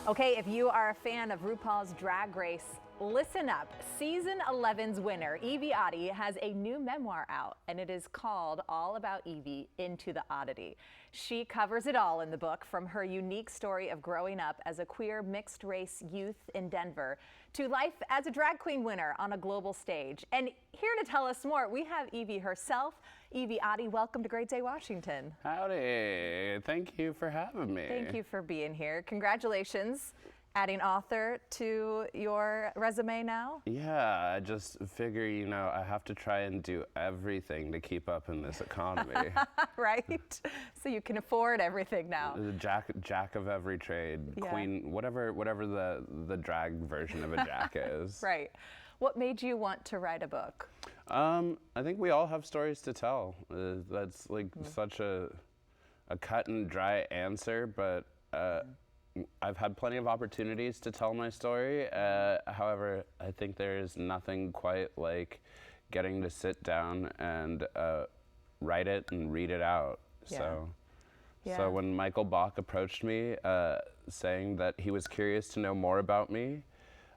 Okay, if you are a fan of RuPaul's Drag Race, listen up. Season 11's winner, Yvie Oddly, has a new memoir out, and it is called All About Yvie, Into the Oddity. She covers it all in the book, from her unique story of growing up as a queer mixed-race youth in Denver to life as a drag queen winner on a global stage. And here to tell us more, we have Yvie herself. Yvie Oddly, welcome to Great Day, Washington. Howdy. Thank you for having me. Thank you for being here. Congratulations. Adding author to your resume now? Yeah, I just figure, I have to try and do everything to keep up in this economy. Right? So you can afford everything now. The jack of every trade, Yeah. queen, whatever the drag version of a jack is. Right. What made you want to write a book? I think we all have stories to tell. That's like such a cut and dry answer, but I've had plenty of opportunities to tell my story. However, I think there is nothing quite like getting to sit down and write it and read it out. Yeah. So when Michael Bach approached me saying that he was curious to know more about me,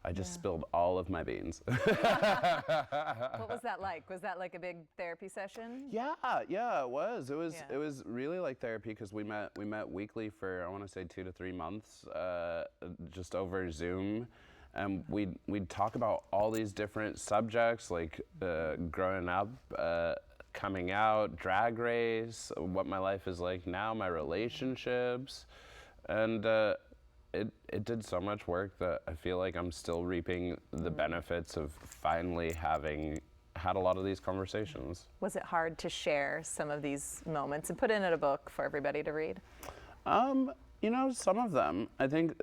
I just spilled all of my beans. What was that like? Was that like a big therapy session? Yeah, it was. It was Yeah. it was really like therapy because we met weekly for, I want to say, 2 to 3 months, just over Zoom, and we'd talk about all these different subjects like growing up, coming out, Drag Race, what my life is like now, my relationships, and it did so much work that I feel like I'm still reaping the benefits of finally having had a lot of these conversations. Was it hard to share some of these moments and put in a book for everybody to read? Some of them. I think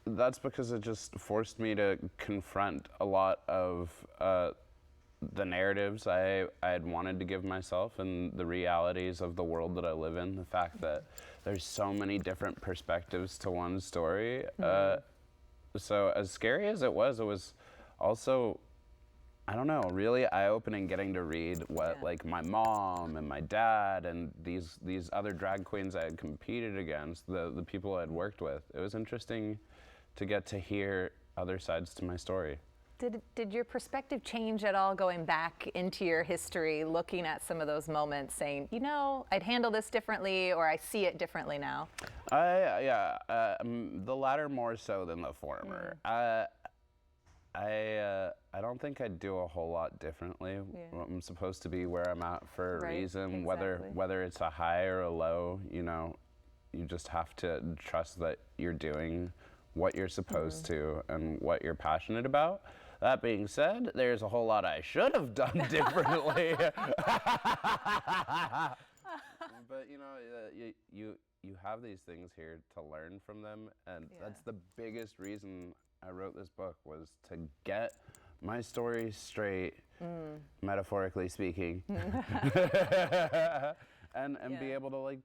that's because it just forced me to confront a lot of the narratives I had wanted to give myself and the realities of the world that I live in. The fact that there's so many different perspectives to one story. So as scary as it was also, I don't know, really eye-opening getting to read what like my mom and my dad and these other drag queens I had competed against, the people I had worked with. It was interesting to get to hear other sides to my story. Did your perspective change at all going back into your history, looking at some of those moments, saying, I'd handle this differently, or I see it differently now? The latter more so than the former. I don't think I'd do a whole lot differently. Yeah. I'm supposed to be where I'm at for a reason, exactly. whether it's a high or a low. You just have to trust that you're doing what you're supposed to and what you're passionate about. That being said, there's a whole lot I should have done differently. But you have these things here to learn from them, and that's the biggest reason I wrote this book, was to get my story straight, metaphorically speaking, and be able to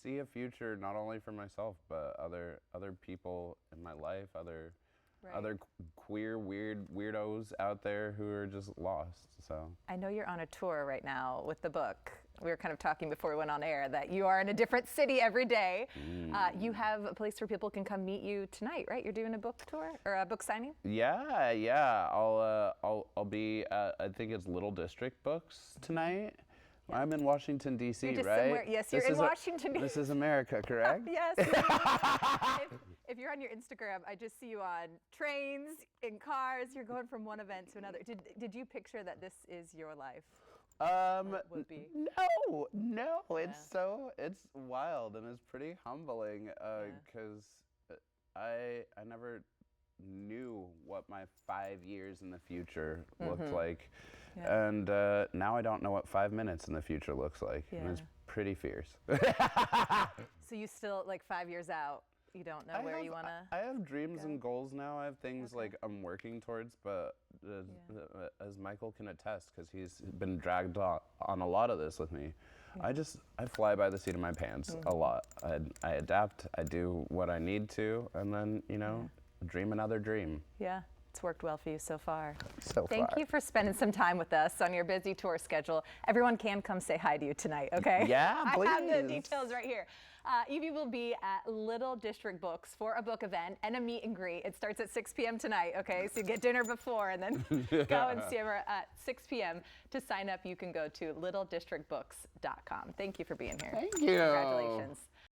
see a future not only for myself but other people in my life, other queer weirdos out there who are just lost. So I know you're on a tour right now with the book. We were kind of talking before we went on air that you are in a different city every day. You have a place where people can come meet you tonight, right? You're doing a book tour or a book signing? Yeah. I'll be at, I think it's Little District Books tonight. I'm in Washington, D.C., You're just right? somewhere, yes, you're in Washington, D.C. This is America, correct? Yes. If you're on your Instagram, I just see you on trains, in cars. You're going from one event to another. Did you picture that this is your life? Would be? No. It's wild and it's pretty humbling because I never knew what my 5 years in the future looked like, and now I don't know what 5 minutes in the future looks like, and it's pretty fierce. So you still, like 5 years out, you don't know where you want to? I have dreams and goals now. I have things like I'm working towards, but as Michael can attest, because he's been dragged on a lot of this with me, I fly by the seat of my pants a lot. I adapt, I do what I need to, and then, dream another dream. Yeah, it's worked well for you so far. Thank you for spending some time with us on your busy tour schedule. Everyone can come say hi to you tonight, okay? Yeah, please. I have the details right here. Yvie will be at Little District Books for a book event and a meet and greet. It starts at 6 p.m. tonight, okay? So you get dinner before and then go and see her at 6 p.m. To sign up, you can go to littledistrictbooks.com. Thank you for being here. Thank you. Congratulations.